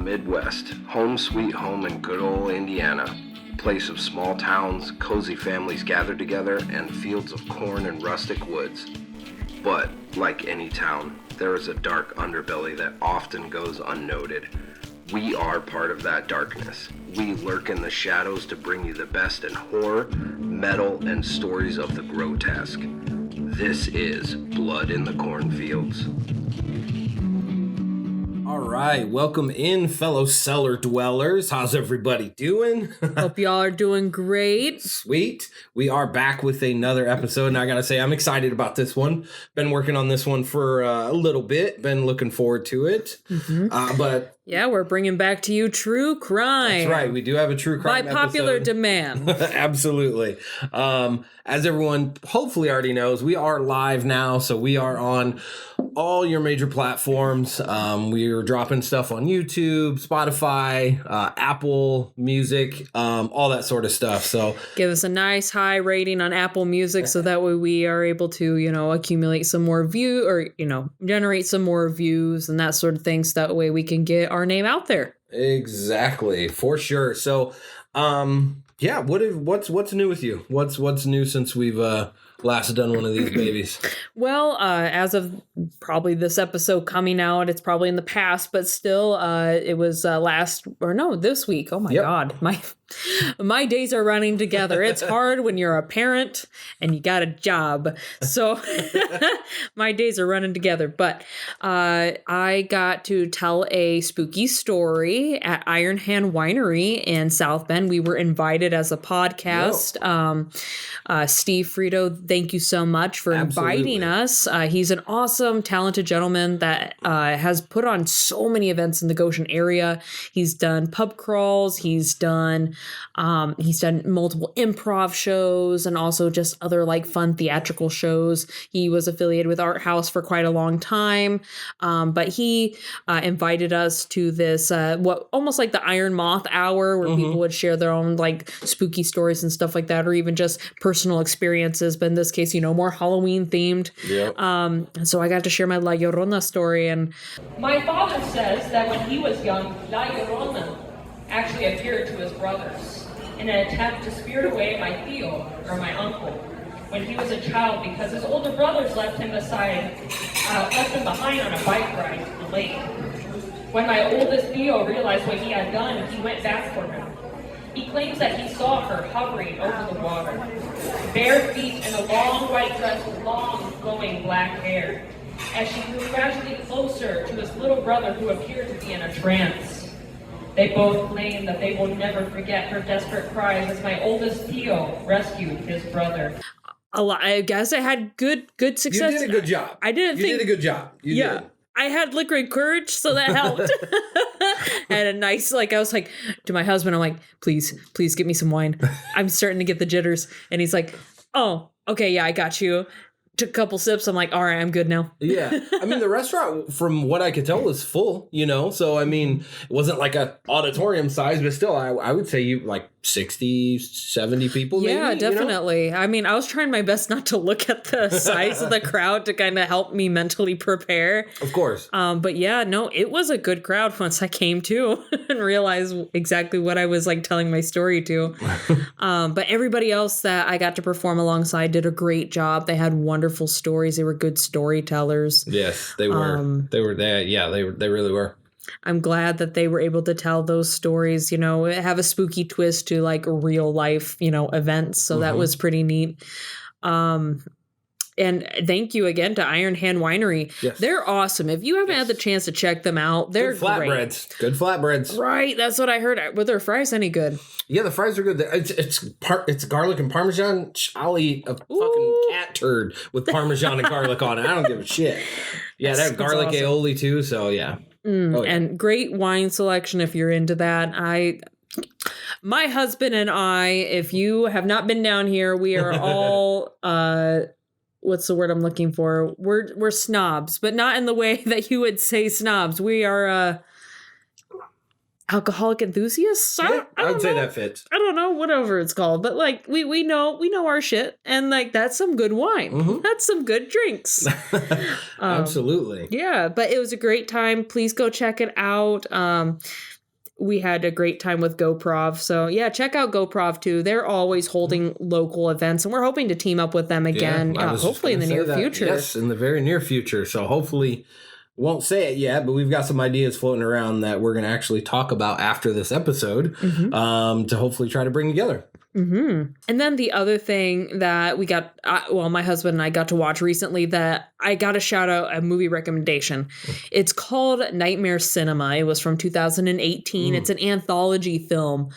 Midwest, home sweet home in good old Indiana. Place of small towns, cozy families gathered together, and fields of corn and rustic woods. But, like any town, there is a dark underbelly that often goes unnoted. We are part of that darkness. We lurk in the shadows to bring you the best in horror, metal, and stories of the grotesque. This is Blood in the Cornfields. All right, welcome in, fellow cellar dwellers. How's everybody doing? Hope y'all are doing great. Sweet. We are back with another episode, and I gotta say, I'm excited about this one. Been working on this one for a little bit. Been looking forward to it. But yeah, we're bringing back to you true crime. That's right. We do have a true crime by popular episode. demand. Absolutely. As everyone hopefully already knows, we are live now, so we are on all your major platforms. We're dropping stuff on YouTube, Spotify, Apple Music, all that sort of stuff. So give us a nice high rating on Apple Music so that way we are able to, accumulate some more generate some more views and that sort of thing. So that way we can get our name out there. Exactly, for sure. So, yeah, what's new with you? What's new since we've last done one of these babies? Well, as of probably this episode coming out, it's probably in the past, but still, it was this week. Oh my God, my days are running together. It's hard when you're a parent and you got a job, so my days are running together. But I got to tell a spooky story at Iron Hand Winery in South Bend. We were invited as a podcast. Steve Frito, thank you so much for inviting us. He's an awesome, talented gentleman that has put on so many events in the Goshen area. He's done pub crawls. He's done multiple improv shows and also just other fun theatrical shows. He was affiliated with Art House for quite a long time. But he invited us to this, almost like the Iron Moth Hour, where people would share their own spooky stories and stuff like that, or even just personal experiences. But in this case, more Halloween themed. Yep. So I got to share my La Llorona story. And my father says that when he was young, La Llorona actually appeared to his brothers in an attempt to spirit away my tío, or my uncle, when he was a child, because his older brothers left him behind on a bike ride to the lake. When my oldest tío realized what he had done, he went back for him. He claims that he saw her hovering over the water, bare feet and a long white dress with long, flowing black hair, as she grew gradually closer to his little brother, who appeared to be in a trance. They both claim that they will never forget her desperate cries as my oldest tío rescued his brother. I guess I had good success. You did a good job. I didn't think... You did a good job. You did. I had liquor and courage, so that helped. And a nice, I was like, to my husband, I'm like, please get me some wine. I'm starting to get the jitters. And he's like, oh, okay, yeah, I got you. Took a couple sips. I'm like, all right, I'm good now. Yeah. I mean, the restaurant, from what I could tell, was full, So, I mean, it wasn't like a auditorium size, but still, I would say 60, 70 people, maybe? Yeah, definitely. I mean, I was trying my best not to look at the size of the crowd to kind of help me mentally prepare. Of course. But yeah, no, it was a good crowd once I came to and realized exactly what I was telling my story to. But everybody else that I got to perform alongside did a great job. They had wonderful stories. They were good storytellers. Yes, they were. They really were. I'm glad that they were able to tell those stories, have a spooky twist to real life, events. So that was pretty neat. And thank you again to Iron Hand Winery. Yes. They're awesome. If you haven't had the chance to check them out, they're good flatbreads. Great. Good flatbreads. Right. That's what I heard. Were their fries any good? Yeah, the fries are good. It's garlic and Parmesan. I'll eat a fucking cat turd with Parmesan and garlic on it. I don't give a shit. Yeah, they have garlic aioli too. So yeah. And great wine selection if you're into that. My husband and I, if you have not been down here, we are all what's the word I'm looking for? We're snobs, but not in the way that you would say snobs. We are alcoholic enthusiasts. I would say that fits. I don't know, whatever it's called, but we know our shit, and that's some good wine. Mm-hmm. That's some good drinks. Absolutely. Yeah, but it was a great time. Please go check it out. we had a great time with GoProv. So yeah, check out GoProv too. They're always holding local events, and we're hoping to team up with them again, hopefully in the near future. Yes, in the very near future. So hopefully, won't say it yet, but we've got some ideas floating around that we're going to actually talk about after this episode to hopefully try to bring together. Mm-hmm. And then the other thing that we got, my husband and I got to watch recently that I got to shout out a movie recommendation. It's called Nightmare Cinema. It was from 2018. It's an anthology film.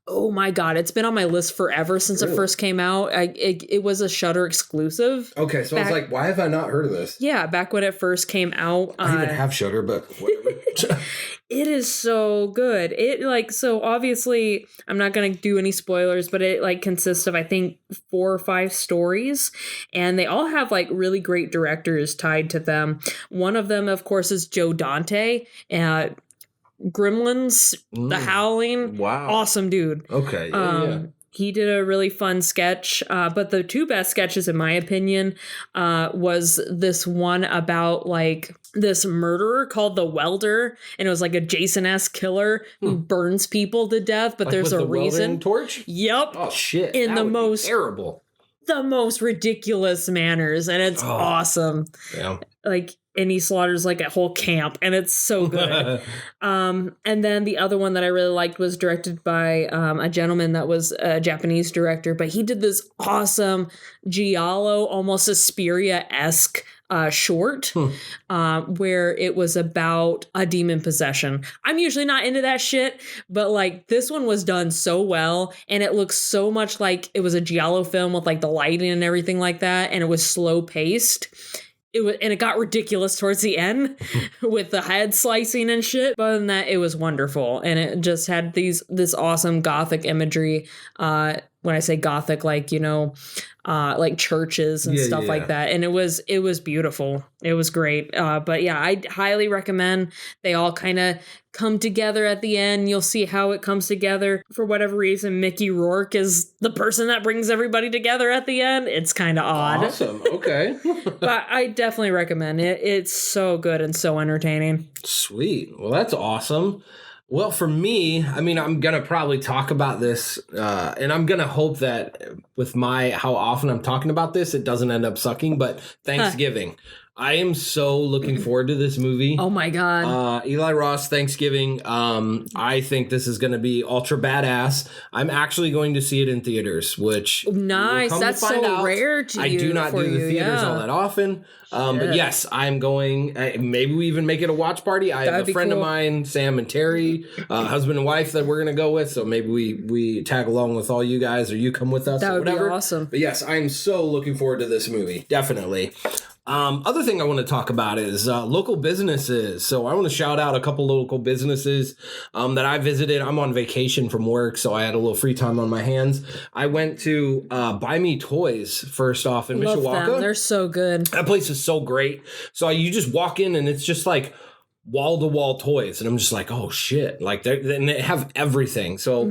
Oh my God, it's been on my list forever since it first came out. It was a Shudder exclusive. Okay, so I was like, why have I not heard of this? Yeah, back when it first came out. I don't even have Shudder, but whatever. It is so good. So obviously I'm not going to do any spoilers, but it consists of, I think, 4 or 5 stories, and they all have really great directors tied to them. One of them, of course, is Joe Dante. Gremlins, The Howling. Wow. Awesome dude. Okay. Yeah. He did a really fun sketch, but the 2 best sketches, in my opinion, was this one about this murderer called the Welder, and it was like a Jason-esque killer who burns people to death, but there's a reason. Torch? Yep. Oh shit! In the most terrible, the most ridiculous manners, and it's awesome. Yeah. And he slaughters a whole camp, and it's so good. And then the other one that I really liked was directed by a gentleman that was a Japanese director, but he did this awesome giallo, almost Suspiria-esque short where it was about a demon possession. I'm usually not into that shit, but this one was done so well, and it looks so much like it was a giallo film with the lighting and everything like that, and it was slow paced. And it got ridiculous towards the end with the head slicing and shit. But other than that, it was wonderful. And it just had this awesome gothic imagery. When I say gothic, churches and stuff like that. And it was beautiful. It was great. But yeah, I highly recommend. They all kind of come together at the end. You'll see how it comes together. For whatever reason, Mickey Rourke is the person that brings everybody together at the end. It's kind of odd. Awesome. Okay. But I definitely recommend it. It's so good and so entertaining. Sweet. Well, that's awesome. Well, for me, I'm going to probably talk about this, and I'm going to hope that with how often I'm talking about this, it doesn't end up sucking, but Thanksgiving. I am so looking forward to this movie. Oh my God. Eli Roth, Thanksgiving. I think this is going to be ultra badass. I'm actually going to see it in theaters, which nice. That's so rare to you. I do not do the theaters all that often. But yes, I'm going. Maybe we even make it a watch party. I have a friend of mine, Sam and Terry, husband and wife, that we're going to go with. So maybe we tag along with all you guys, or you come with us. That would be awesome. But yes, I'm so looking forward to this movie. Definitely. Other thing I want to talk about is local businesses. So I want to shout out a couple local businesses that I visited. I'm on vacation from work, so I had a little free time on my hands. I went to Buy Me Toys first off in Mishawaka. Them. They're so good. That place is so great. So you just walk in and it's just wall-to-wall toys, and I'm just oh shit, and they have everything. So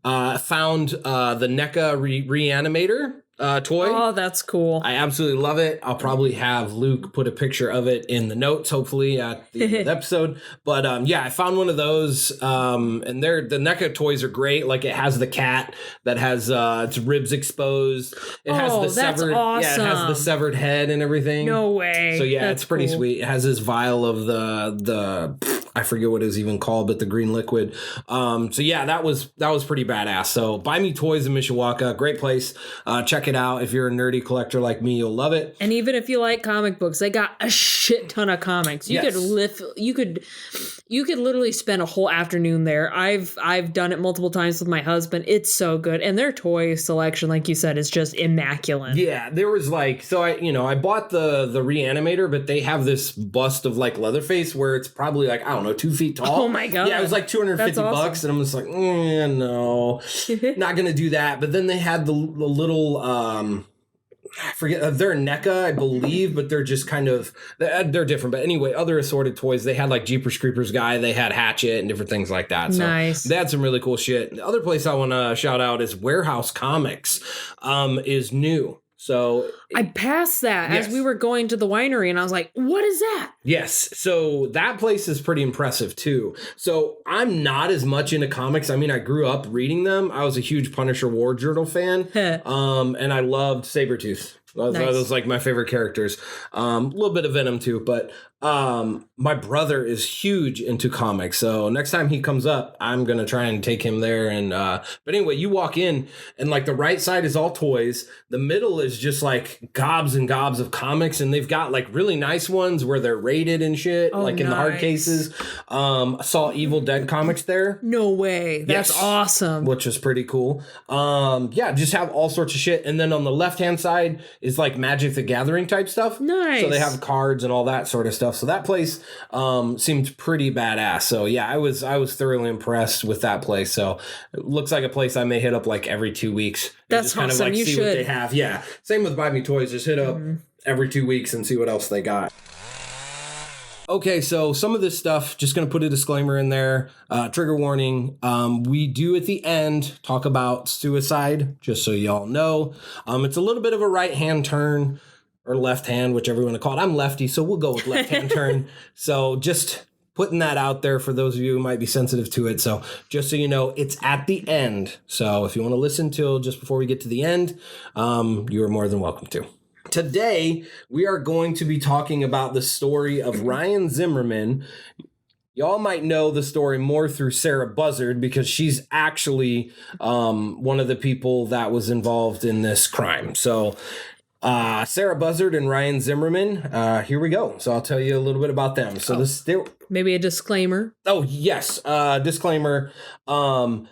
found the NECA Reanimator toy. Oh, that's cool. I absolutely love it. I'll probably have Luke put a picture of it in the notes, hopefully, at the end of the episode. But I found one of those, and the NECA toys are great. It has the cat that has its ribs exposed. It has the severed, awesome. Yeah, it has the severed head and everything. No way. So yeah, it's pretty sweet. It has this vial of the I forget what it's even called, but the green liquid. So yeah, that was pretty badass. So Buy Me Toys in Mishawaka, great place. Check it out. If you're a nerdy collector like me, you'll love it. And even if you like comic books, they got a shit ton of comics. You could literally spend a whole afternoon there. I've done it multiple times with my husband. It's so good. And their toy selection, like you said, is just immaculate. Yeah, there was I bought the Reanimator, but they have this bust of Leatherface where it's probably 2 feet tall. Oh my God. Yeah, it was $250 bucks, and I'm just no, not gonna do that. But then they had the little I forget, they're NECA, I believe, but they're just they're different. But anyway, other assorted toys. They had Jeepers Creepers guy, they had Hatchet and different things like that. So nice. They had some really cool shit. The other place I want to shout out is Warehouse Comics is new. So I passed that as we were going to the winery, and I was like, what is that? Yes. So that place is pretty impressive too. So I'm not as much into comics. I mean, I grew up reading them. I was a huge Punisher War Journal fan. And I loved Sabretooth. That was like my favorite characters. A little bit of Venom too, but my brother is huge into comics. So next time he comes up, I'm going to try and take him there. And but anyway, you walk in and like the right side is all toys. The middle is just like gobs and gobs of comics. And they've got like really nice ones where they're rated and shit, like in the hard cases. I saw Evil Dead comics there. No way. That's awesome. Which is pretty cool. Just have all sorts of shit. And then on the left-hand side is like Magic the Gathering type stuff. Nice. So they have cards and all that sort of stuff. So that place seemed pretty badass. So yeah, I was thoroughly impressed with that place. So it looks like a place I may hit up like every 2 weeks. That's just kind awesome. of like You see should. what they have. Yeah. Same with Buy Me Toys. Just hit up every 2 weeks and see what else they got. Okay, so some of this stuff, just going to put a disclaimer in there, trigger warning. We do at the end talk about suicide, just so y'all know. It's a little bit of a right-hand turn or left hand, whichever you want to call it. I'm lefty, so we'll go with left-hand turn. So just putting that out there for those of you who might be sensitive to it. So just so you know, it's at the end. So if you want to listen till just before we get to the end, you are more than welcome to. Today, we are going to be talking about the story of Ryan Zimmerman. Y'all might know the story more through Sarah Buzzard because she's actually one of the people that was involved in this crime. So Sarah Buzzard and Ryan Zimmerman, here we go. So I'll tell you a little bit about them. So Maybe a disclaimer. Oh, yes. Disclaimer. It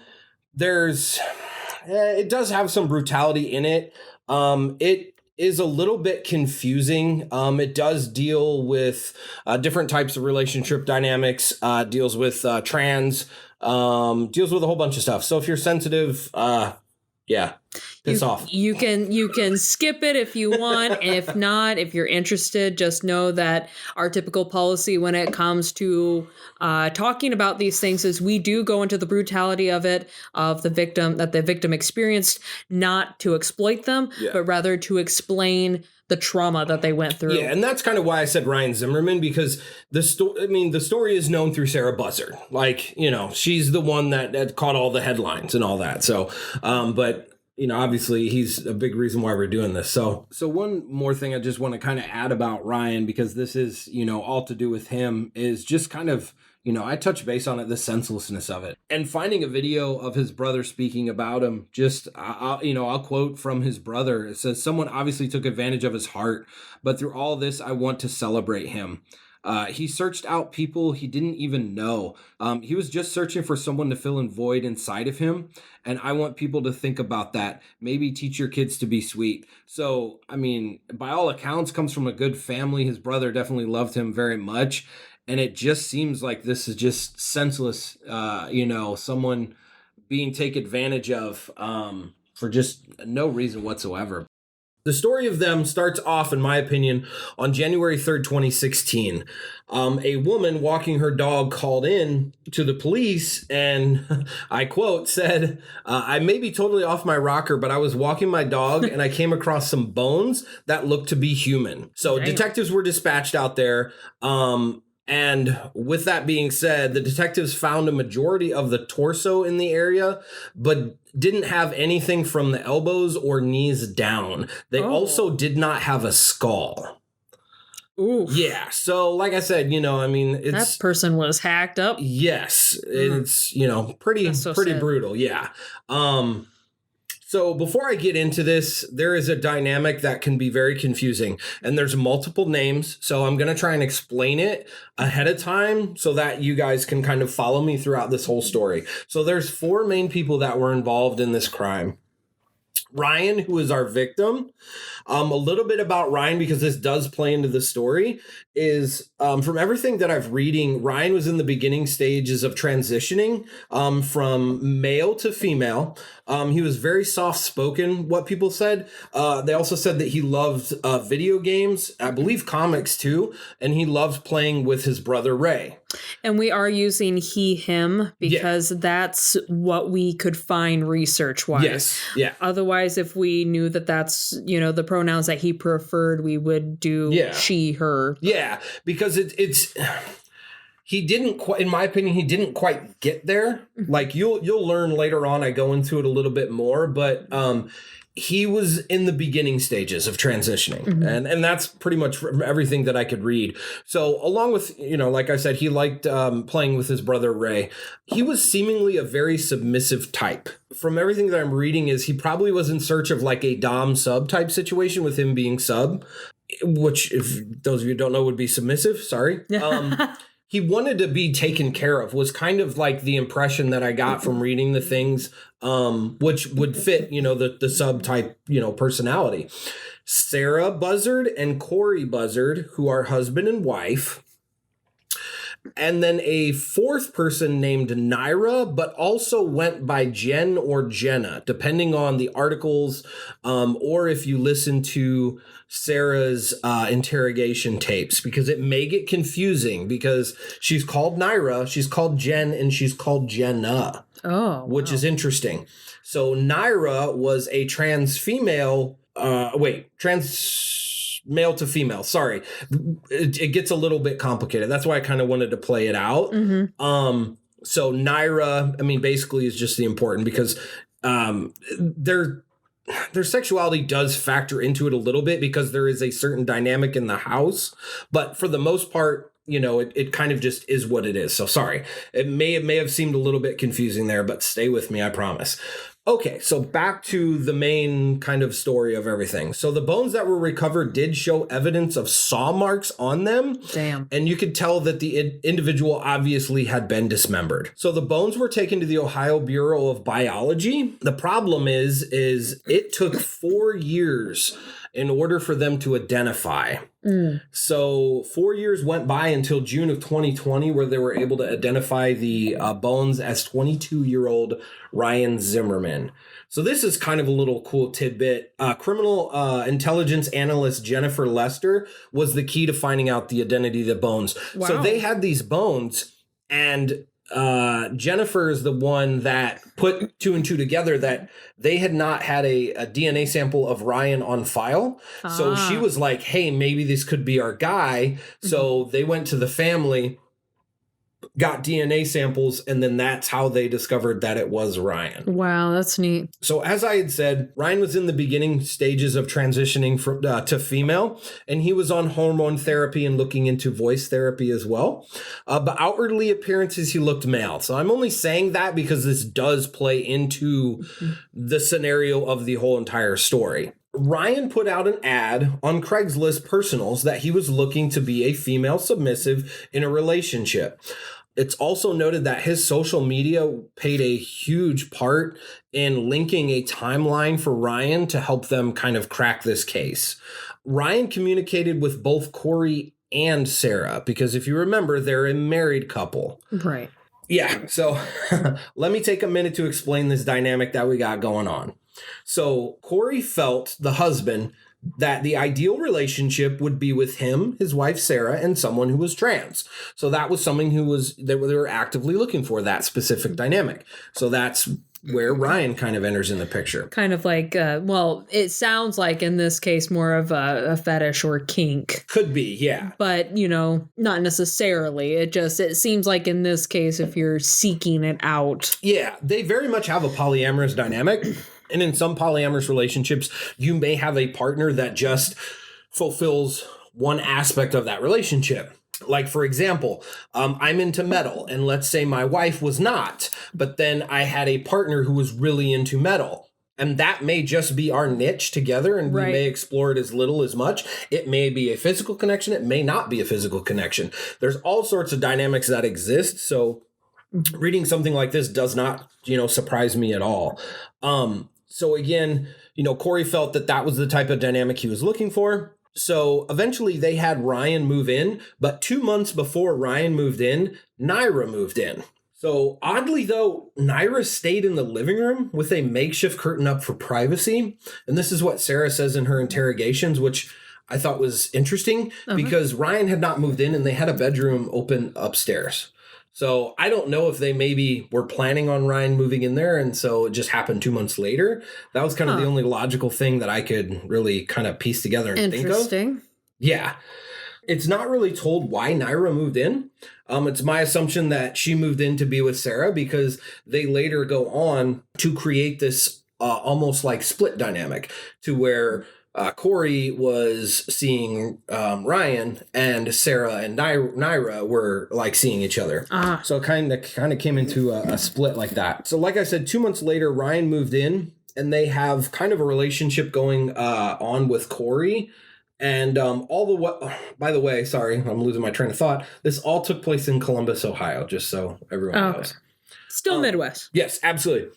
does have some brutality in it. It is a little bit confusing. It does deal with different types of relationship dynamics, deals with trans, deals with a whole bunch of stuff. So if you're sensitive, piss off. You can skip it if you want. If not, if you're interested, just know that our typical policy when it comes to talking about these things is we do go into the brutality of it, of the victim, that the victim experienced, not to exploit them, but rather to explain the trauma that they went through. Yeah, and that's kind of why I said Ryan Zimmerman, because the story is known through Sarah Buzzard. Like, she's the one that caught all the headlines and all that. So, but obviously he's a big reason why we're doing this. So one more thing I just want to kind of add about Ryan, because this is, all to do with him, is just kind of, I touch base on it, the senselessness of it. And finding a video of his brother speaking about him, I'll quote from his brother. It says, "Someone obviously took advantage of his heart, but through all this, I want to celebrate him. He searched out people he didn't even know. He was just searching for someone to fill a void inside of him. And I want people to think about that. Maybe teach your kids to be sweet." So, by all accounts, comes from a good family. His brother definitely loved him very much. And it just seems like this is just senseless, someone being taken advantage of for just no reason whatsoever. The story of them starts off, in my opinion, on January 3rd, 2016. A woman walking her dog called in to the police and, I quote, said, "I may be totally off my rocker, but I was walking my dog and I came across some bones that looked to be human." So detectives were dispatched out there. And with that being said, the detectives found a majority of the torso in the area, but didn't have anything from the elbows or knees down. They also did not have a skull. Ooh. Yeah. So like I said, that person was hacked up. Yes. It's, pretty brutal. Yeah. So before I get into this, there is a dynamic that can be very confusing, and there's multiple names. So I'm going to try and explain it ahead of time so that you guys can kind of follow me throughout this whole story. So there's 4 main people that were involved in this crime. Ryan, who is our victim. A little bit about Ryan, because this does play into the story, is from everything that I've reading, Ryan was in the beginning stages of transitioning from male to female. He was very soft-spoken, what people said. They also said that he loved video games, I believe comics too, and he loved playing with his brother Ray. And we are using he, him because that's what we could find research-wise. Yes. Yeah. Otherwise, if we knew that that's, the pronouns that he preferred, we would do she, her. Yeah, because it's he didn't quite, in my opinion, he didn't quite get there. Like you'll learn later on, I go into it a little bit more, but he was in the beginning stages of transitioning. And that's pretty much everything that I could read. So along with, like I said, he liked playing with his brother Ray. He was seemingly a very submissive type. From everything that I'm reading is he probably was in search of like a dom sub type situation with him being sub, which if those of you who don't know would be submissive. Sorry. He wanted to be taken care of was kind of like the impression that I got from reading the things, which would fit, the subtype, personality. Sarah Buzzard and Corey Buzzard, who are husband and wife. And then a fourth person named Naira, but also went by Jen or Jenna, depending on the articles, or if you listen to Sarah's interrogation tapes, because it may get confusing because she's called Naira, she's called Jen, and she's called Jenna. Oh, which is interesting. So Naira was a trans female, trans male to female. Sorry. It gets a little bit complicated. That's why I kind of wanted to play it out. So Naira, basically is just the important because their sexuality does factor into it a little bit because there is a certain dynamic in the house. But for the most part, it kind of just is what it is. So sorry. It may have seemed a little bit confusing there, but stay with me, I promise. Okay, so back to the main kind of story of everything. So the bones that were recovered did show evidence of saw marks on them. Damn. And you could tell that the individual obviously had been dismembered. So the bones were taken to the Ohio Bureau of Biology. The problem is it took 4 years in order for them to identify. So 4 years went by until June of 2020, where they were able to identify the bones as 22-year-old Ryan Zimmerman. So this is kind of a little cool tidbit. Criminal intelligence analyst Jennifer Lester was the key to finding out the identity of the bones. Wow. So they had these bones, and Jennifer is the one that put 2 and 2 together that they had not had a DNA sample of Ryan on file. So she was like, hey, maybe this could be our guy. So they went to the family, got DNA samples, and then that's how they discovered that it was Ryan. Wow, that's neat. So as I had said, Ryan was in the beginning stages of transitioning from to female, and he was on hormone therapy and looking into voice therapy as well. But outwardly appearances, he looked male. So I'm only saying that because this does play into the scenario of the whole entire story. Ryan put out an ad on Craigslist Personals that he was looking to be a female submissive in a relationship. It's also noted that his social media played a huge part in linking a timeline for Ryan to help them kind of crack this case. Ryan communicated with both Corey and Sarah because if you remember, they're a married couple. Right. Yeah. So let me take a minute to explain this dynamic that we got going on. So Corey felt, the husband, that the ideal relationship would be with him, his wife Sarah, and someone who was trans. So that was someone they were actively looking for, that specific dynamic. So that's where Ryan kind of enters in the picture. Kind of like, it sounds like in this case more of a fetish or kink. Could be, yeah. But, not necessarily. It seems like in this case, if you're seeking it out. Yeah, they very much have a polyamorous dynamic. And in some polyamorous relationships, you may have a partner that just fulfills one aspect of that relationship. Like, for example, I'm into metal, and let's say my wife was not, but then I had a partner who was really into metal. And that may just be our niche together, and we may explore it as little as much. It may be a physical connection. It may not be a physical connection. There's all sorts of dynamics that exist. So reading something like this does not, surprise me at all. So again, Corey felt that was the type of dynamic he was looking for. So eventually they had Ryan move in, but 2 months before Ryan moved in, Naira moved in. So oddly though, Naira stayed in the living room with a makeshift curtain up for privacy. And this is what Sarah says in her interrogations, which I thought was interesting because Ryan had not moved in and they had a bedroom open upstairs. So I don't know if they maybe were planning on Ryan moving in there, and so it just happened 2 months later. That was kind of the only logical thing that I could really kind of piece together and think of. Interesting. Yeah. It's not really told why Naira moved in. It's my assumption that she moved in to be with Sarah because they later go on to create this almost like split dynamic to where Corey was seeing Ryan and Sarah and Naira were like seeing each other. So it kind of came into a split like that. So like I said, 2 months later, Ryan moved in and they have kind of a relationship going on with Corey. And by the way, sorry, I'm losing my train of thought. This all took place in Columbus, Ohio, just so everyone knows. Still Midwest. Yes, absolutely.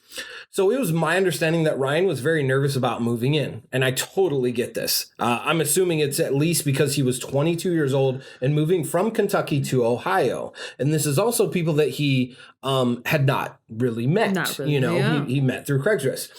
So it was my understanding that Ryan was very nervous about moving in, and I totally get this. I'm assuming it's at least because he was 22 years old and moving from Kentucky to Ohio. And this is also people that he had not really met. Not really, He met through Craigslist.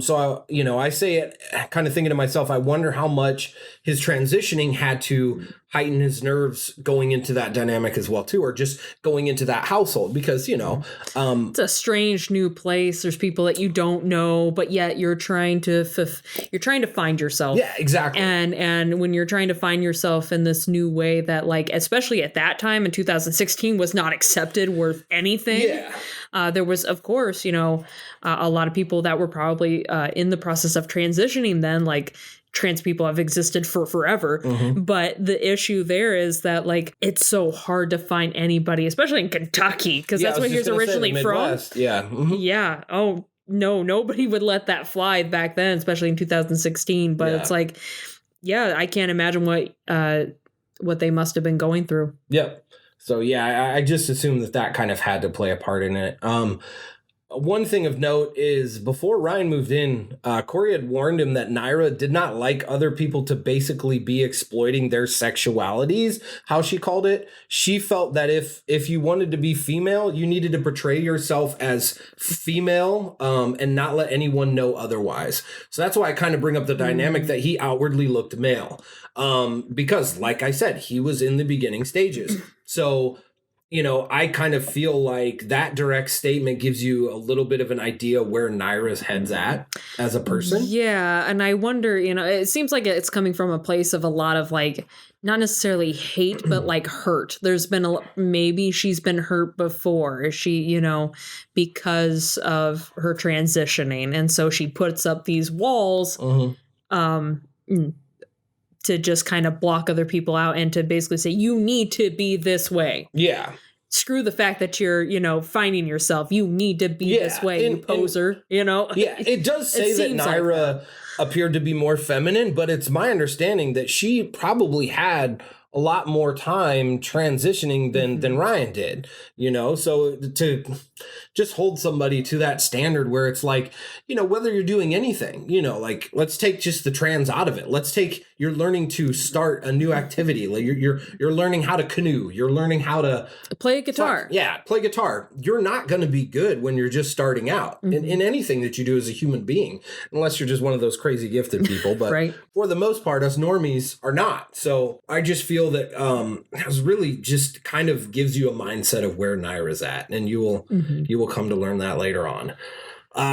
So I say it kind of thinking to myself, I wonder how much his transitioning had to heighten his nerves going into that dynamic as well too, or just going into that household because it's a strange new place. There's people that you don't know, but yet you're trying to find yourself. Yeah, exactly. And when you're trying to find yourself in this new way that, like, especially at that time in 2016 was not accepted worth anything. Yeah. There was, of course, a lot of people that were probably in the process of transitioning then, like, trans people have existed for forever. But the issue there is that, like, it's so hard to find anybody, especially in Kentucky, because that's where he was originally from. Yeah. Yeah. Oh, no, nobody would let that fly back then, especially in 2016. But it's like, yeah, I can't imagine what they must have been going through. Yep. So, yeah, I just assume that kind of had to play a part in it. One thing of note is before Ryan moved in, Corey had warned him that Naira did not like other people to basically be exploiting their sexualities, how she called it. She felt that if you wanted to be female, you needed to portray yourself as female and not let anyone know otherwise. So that's why I kind of bring up the dynamic that he outwardly looked male. Because, like I said, he was in the beginning stages. So I kind of feel like that direct statement gives you a little bit of an idea where Naira's head's at as a person. Yeah. And I wonder, it seems like it's coming from a place of a lot of, like, not necessarily hate, but like hurt. There's been maybe she's been hurt before. Is she, because of her transitioning. And so she puts up these walls to just kind of block other people out and to basically say, you need to be this way. Yeah. Screw the fact that you're, finding yourself. You need to be this way, you poser, Yeah, it does say that Naira appeared to be more feminine, but it's my understanding that she probably had a lot more time transitioning than Ryan did, so to just hold somebody to that standard where it's like, whether you're doing anything, like, let's take just the trans out of it. Let's take, you're learning to start a new activity. Like you're learning how to canoe. You're learning how to play a guitar. Play guitar. You're not going to be good when you're just starting out in anything that you do as a human being, unless you're just one of those crazy gifted people. But for the most part, us normies are not. So I just feel that it was really just kind of gives you a mindset of where Naira's at, and you will come to learn that later on.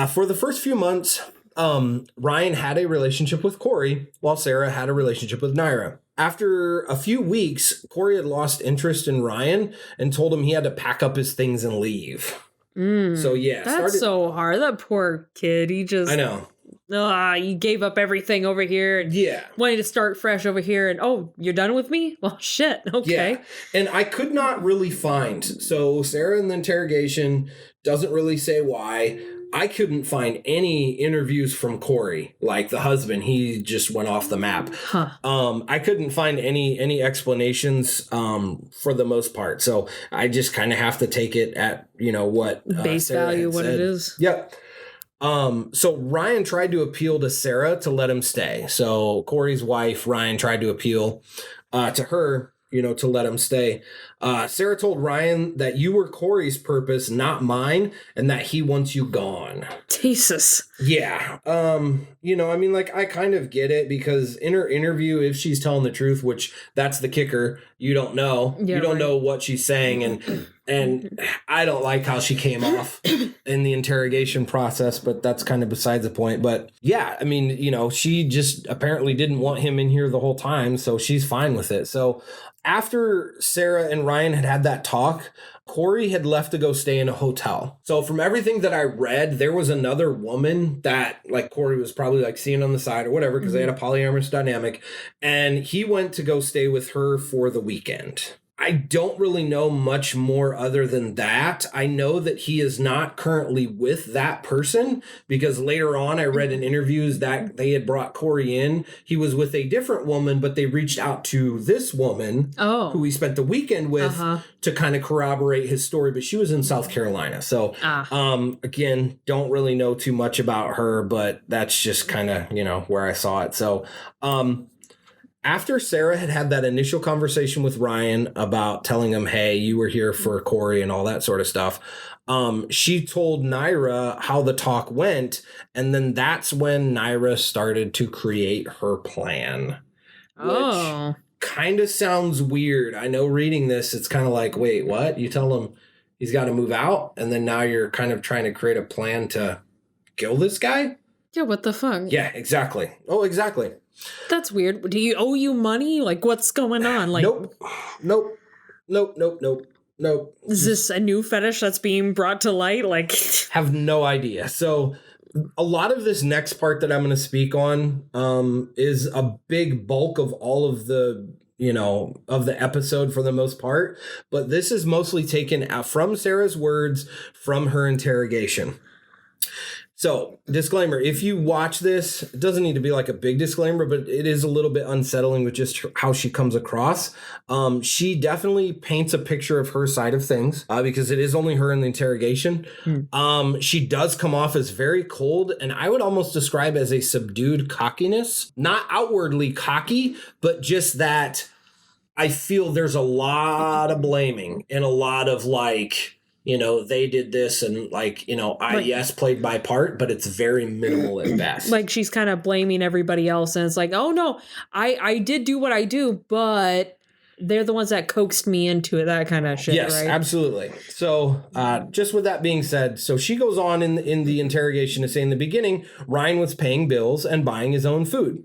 For the first few months, Ryan had a relationship with Corey, while Sarah had a relationship with Naira. After a few weeks, Corey had lost interest in Ryan and told him he had to pack up his things and leave. So yeah, that's so hard. That poor kid. He just, I know. He gave up everything over here and wanted to start fresh over here. And, oh, you're done with me? Well, shit. Okay. Yeah. And I could not really find. So Sarah in the interrogation doesn't really say why. I couldn't find any interviews from Corey, like the husband. He just went off the map. I couldn't find any explanations for the most part. So I just kind of have to take it at, what base Sarah value, what said. it is. Yep. So Ryan tried to appeal to Sarah to let him stay. So Corey's wife, Ryan, tried to appeal to her, to let him stay. Sarah told Ryan that you were Corey's purpose, not mine, and that he wants you gone. Jesus. Yeah. I mean, like, I kind of get it because in her interview, if she's telling the truth, which that's the kicker, you don't know. Yeah, you don't right. know what she's saying. And I don't like how she came off in the interrogation process, but that's kind of beside the point. But yeah, I mean, she just apparently didn't want him in here the whole time, so she's fine with it. So after Sarah and Ryan had that talk, Corey had left to go stay in a hotel. So from everything that I read, there was another woman that like Corey was probably like seeing on the side or whatever, because they had a polyamorous dynamic, and he went to go stay with her for the weekend. I don't really know much more other than that. I know that he is not currently with that person because later on I read in interviews that they had brought Corey in. He was with a different woman, but they reached out to this woman who he spent the weekend with to kind of corroborate his story, but she was in South Carolina. So, again, don't really know too much about her, but that's just kind of, where I saw it. So, after Sarah had that initial conversation with Ryan about telling him, hey, you were here for Corey and all that sort of stuff, she told Naira how the talk went. And then that's when Naira started to create her plan. Which kind of sounds weird. I know reading this, it's kind of like, wait, what? You tell him he's got to move out, and then now you're kind of trying to create a plan to kill this guy? Yeah, what the fuck? Yeah, exactly. Oh, exactly. That's weird. Do you owe you money? Like, what's going on? Like, Nope. Is this a new fetish that's being brought to light? Like, have no idea. So a lot of this next part that I'm going to speak on is a big bulk of all of the of the episode for the most part, but this is mostly taken from Sarah's words from her interrogation. So, disclaimer, if you watch this, it doesn't need to be like a big disclaimer, but it is a little bit unsettling with just how she comes across. She definitely paints a picture of her side of things because it is only her in the interrogation. She does come off as very cold, and I would almost describe as a subdued cockiness. Not outwardly cocky, but just that I feel there's a lot of blaming and a lot of like, they did this and yes, played my part, but it's very minimal at best. Like she's kind of blaming everybody else. And it's like, oh no, I did do what I do, but they're the ones that coaxed me into it. That kind of shit. Yes, right? Absolutely. So just with that being said, so she goes on in the interrogation to say in the beginning, Ryan was paying bills and buying his own food.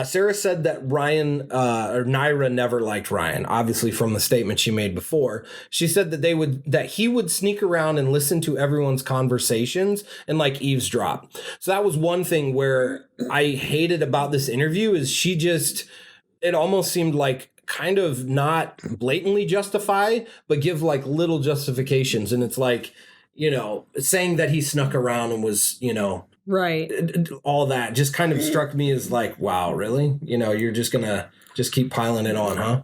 Sarah said that Naira never liked Ryan, obviously from the statement she made before. She said that he would sneak around and listen to everyone's conversations and like eavesdrop. So that was one thing where I hated about this interview is it almost seemed like kind of not blatantly justify, but give like little justifications. And it's like, saying that he snuck around and was, right. all that just kind of struck me as like, wow, really? You're just going to just keep piling it on, huh?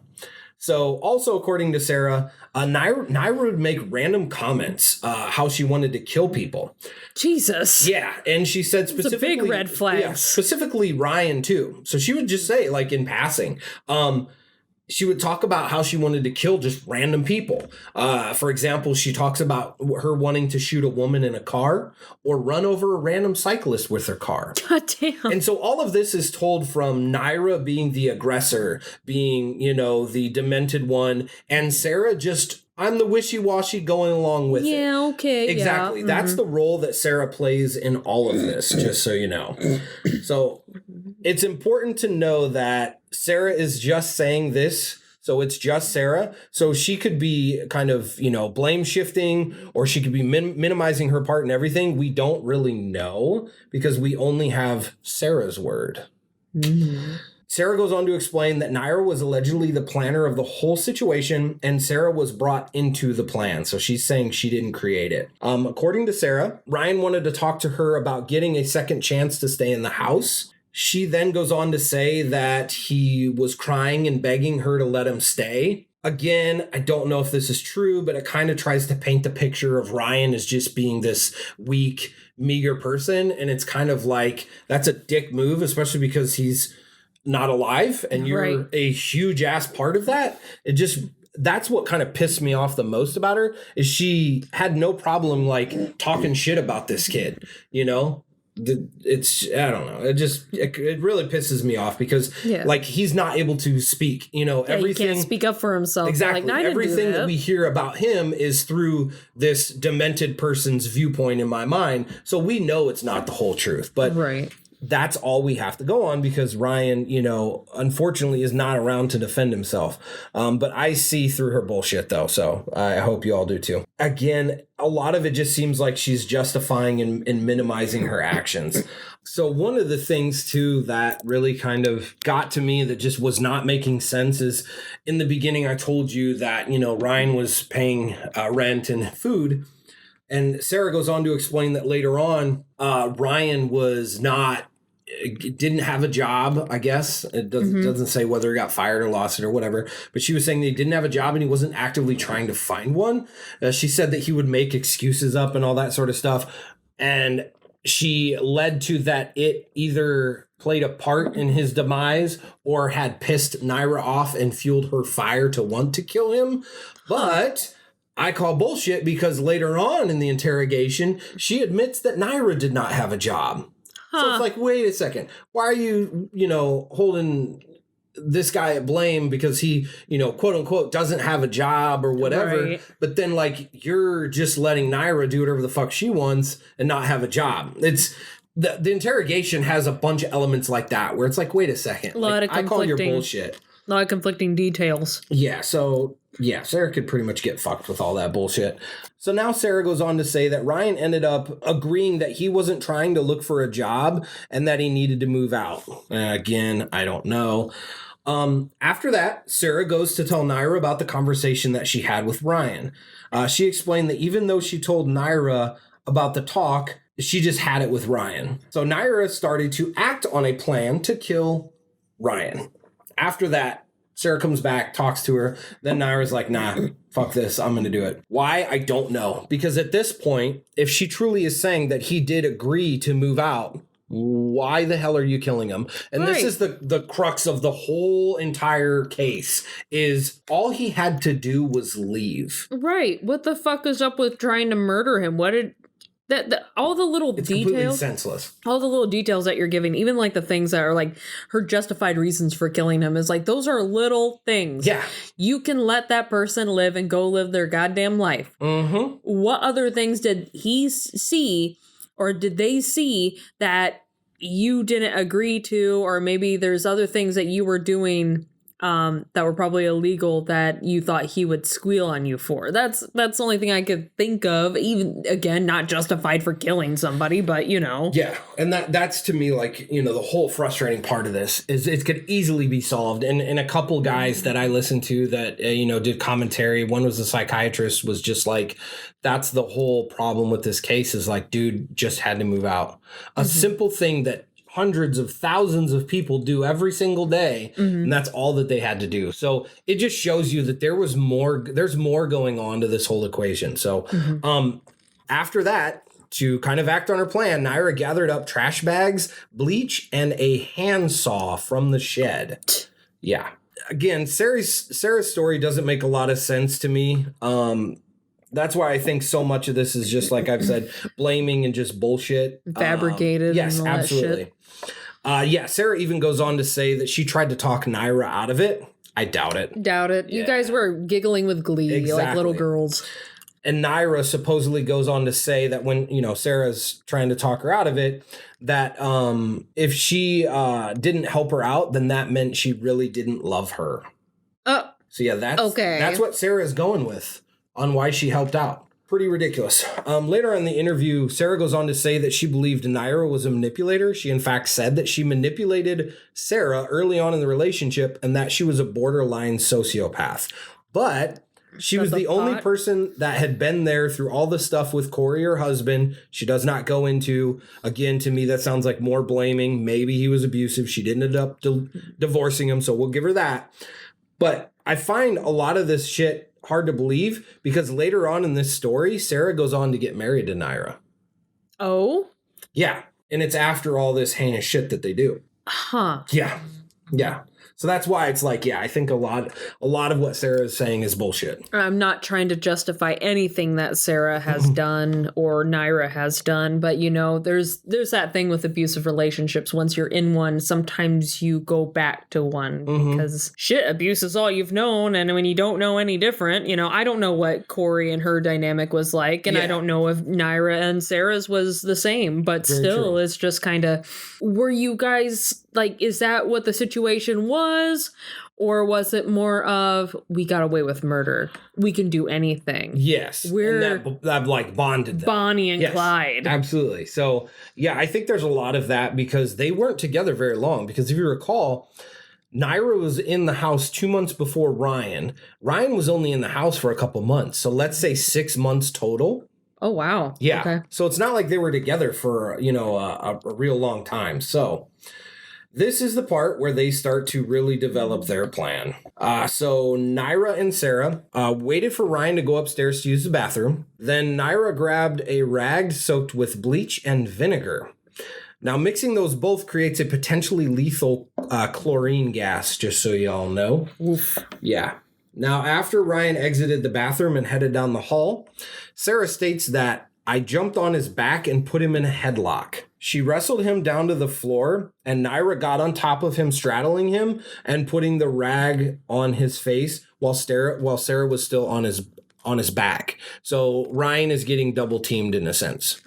So also, according to Sarah, Naira would make random comments how she wanted to kill people. Jesus. Yeah. And she said specifically. It's a big red flag. Yeah, specifically Ryan, too. So she would just say, like in passing, she would talk about how she wanted to kill just random people. For example, she talks about her wanting to shoot a woman in a car or run over a random cyclist with her car. God damn. And so all of this is told from Naira being the aggressor, being, the demented one, and Sarah just, I'm the wishy-washy going along with it. Yeah, okay. Exactly. Yeah. That's the role that Sarah plays in all of this, just so you know. So it's important to know that Sarah is just saying this. So it's just Sarah. So she could be kind of, blame shifting, or she could be minimizing her part in everything. We don't really know because we only have Sarah's word. Mm-hmm. Sarah goes on to explain that Naira was allegedly the planner of the whole situation, and Sarah was brought into the plan. So she's saying she didn't create it. According to Sarah, Ryan wanted to talk to her about getting a second chance to stay in the house. She then goes on to say that he was crying and begging her to let him stay. Again, I don't know if this is true, but it kind of tries to paint the picture of Ryan as just being this weak, meager person. And it's kind of like, that's a dick move, especially because he's not alive and you're a huge ass part of that. That's what kind of pissed me off the most about her, is she had no problem like talking shit about this kid, you know? I don't know. It really pisses me off because like he's not able to speak, you know, everything. He can't speak up for himself. Exactly. Like, everything that we hear about him is through this demented person's viewpoint in my mind. So we know it's not the whole truth, but that's all we have to go on because Ryan, you know, unfortunately is not around to defend himself. But I see through her bullshit though. So I hope you all do too. Again, a lot of it just seems like she's justifying and minimizing her actions. So one of the things too that really kind of got to me that just was not making sense is in the beginning, I told you that, you know, Ryan was paying rent and food. And Sarah goes on to explain that later on, Ryan didn't have a job, I guess. It doesn't say whether he got fired or lost it or whatever. But she was saying that he didn't have a job and he wasn't actively trying to find one. She said that he would make excuses up and all that sort of stuff. And she led to that it either played a part in his demise or had pissed Naira off and fueled her fire to want to kill him. But I call bullshit because later on in the interrogation, she admits that Naira did not have a job. So it's like, wait a second. Why are you, you know, holding this guy at blame because he, you know, quote unquote, doesn't have a job or whatever. Right. But then like you're just letting Naira do whatever the fuck she wants and not have a job. It's the interrogation has a bunch of elements like that where it's like, wait a second. Like, I call your bullshit. A lot of conflicting details. Yeah. So yeah, Sarah could pretty much get fucked with all that bullshit. So now Sarah goes on to say that Ryan ended up agreeing that he wasn't trying to look for a job and that he needed to move out. Again, I don't know. After that, Sarah goes to tell Naira about the conversation that she had with Ryan. She explained that even though she told Naira about the talk, she just had it with Ryan. So Naira started to act on a plan to kill Ryan. After that, Sarah comes back, talks to her. Then Naira's like, nah, fuck this. I'm going to do it. Why? I don't know. Because at this point, if she truly is saying that he did agree to move out, why the hell are you killing him? And this is the crux of the whole entire case is all he had to do was leave. Right. What the fuck is up with trying to murder him? What did... all the little details, completely senseless. All the little details that you're giving, even like the things that are like her justified reasons for killing him, is like those are little things. Yeah, you can let that person live and go live their goddamn life. Mm-hmm. What other things did he see, or did they see that you didn't agree to, or maybe there's other things that you were doing that were probably illegal that you thought he would squeal on you for. That's the only thing I could think of. Even again, not justified for killing somebody, but you know. Yeah, and that's to me like, you know, the whole frustrating part of this is it could easily be solved. And a couple guys that I listened to that you know did commentary. One was a psychiatrist, was just like, that's the whole problem with this case is like, dude just had to move out. A simple thing that hundreds of thousands of people do every single day. And that's all that they had to do. So it just shows you that there's more going on to this whole equation. So after that, to kind of act on her plan, Naira gathered up trash bags, bleach, and a handsaw from the shed. Yeah. Again, Sarah's story doesn't make a lot of sense to me. That's why I think so much of this is just, like I've said, blaming and just bullshit. Fabricated. Yes, and all absolutely. That shit. Sarah even goes on to say that she tried to talk Naira out of it. I doubt it. Doubt it. You guys were giggling with glee like little girls. And Naira supposedly goes on to say that when, you know, Sarah's trying to talk her out of it, that if she didn't help her out, then that meant she really didn't love her. So yeah, that's what Sarah is going with on why she helped out. Pretty ridiculous. Later in the interview, Sarah goes on to say that she believed Naira was a manipulator. She in fact said that she manipulated Sarah early on in the relationship and that she was a borderline sociopath. But she was the only person that had been there through all the stuff with Corey, her husband. She does not go into, again, to me, that sounds like more blaming. Maybe he was abusive. She didn't end up divorcing him, so we'll give her that. But I find a lot of this shit hard to believe because later on in this story, Sarah goes on to get married to Naira. Oh? Yeah. And it's after all this heinous shit that they do. Huh. Yeah. Yeah. So that's why it's like, yeah, I think a lot of what Sarah is saying is bullshit. I'm not trying to justify anything that Sarah has done or Naira has done, but there's that thing with abusive relationships. Once you're in one, sometimes you go back to one because shit, abuse is all you've known, and when you don't know any different, I don't know what Corey and her dynamic was like, and I don't know if Naira and Sarah's was the same, but Very still, true. it's just kind of, were you guys like, is that what the situation was? Or was it more of, we got away with murder, we can do anything? Yes. We're and that like bonded them. Bonnie and Clyde. Absolutely. So, yeah, I think there's a lot of that because they weren't together very long. Because if you recall, Naira was in the house 2 months before Ryan. Ryan was only in the house for a couple months. So let's say 6 months total. Oh, wow. Yeah. Okay. So it's not like they were together for, a real long time. So this is the part where they start to really develop their plan. So Naira and Sarah waited for Ryan to go upstairs to use the bathroom. Then Naira grabbed a rag soaked with bleach and vinegar. Now, mixing those both creates a potentially lethal chlorine gas, just so y'all know. Oof. Yeah. Now, after Ryan exited the bathroom and headed down the hall, Sarah states that I jumped on his back and put him in a headlock. She wrestled him down to the floor, and Naira got on top of him, straddling him and putting the rag on his face while Sarah was still on his back. So Ryan is getting double teamed in a sense.